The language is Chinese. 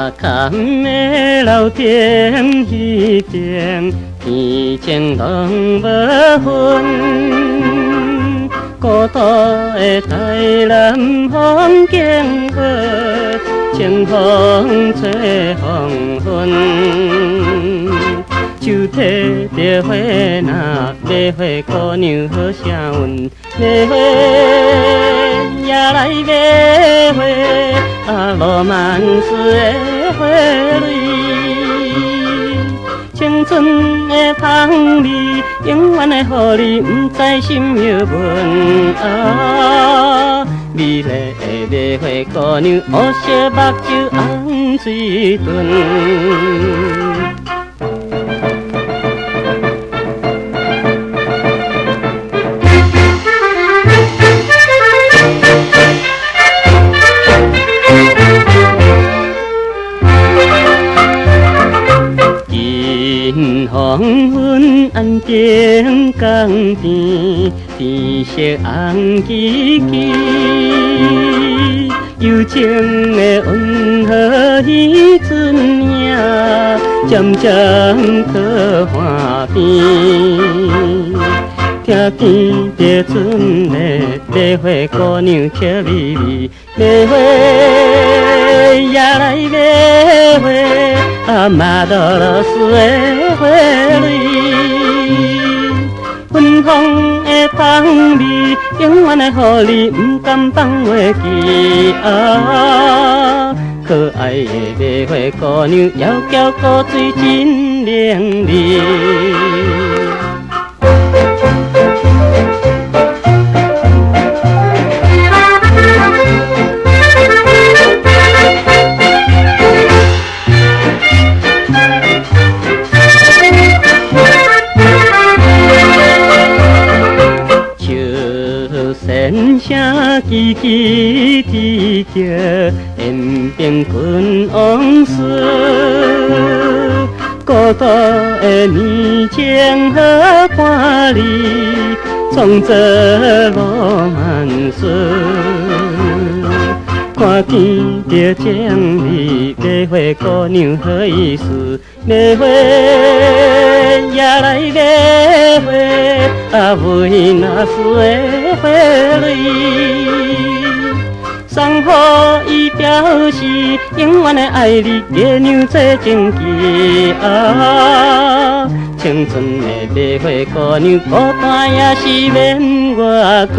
阿坎的老店迄边，天前拢无云。孤独的台南风景好，清风吹黄昏。手提着花篮，买花姑娘好声韵，买花也来买花。罗曼斯的花蕊，青春的香味，永远会予你不知心摇纹。美丽的买花姑娘，乌色目睭红水豚。黄昏安定江边，天色红旗旗，幽情的温和彼春影，渐渐靠岸边。听见着春的买花姑娘笑眯眯，买花也来买花。马多罗斯的花蕊，芬芳的香味，永远会予你不甘放袂记。可爱的买花姑娘，窈窕古水真伶俐。声声叽叽啼叫，延平君往事。孤独的年情好伴你，创造罗曼史。看见着江里买花姑娘好意思，买花也来买花。维纳斯的花蕊，送予伊表示永远的爱你，月亮做证据。青春的买花姑娘，孤单也是免外顾。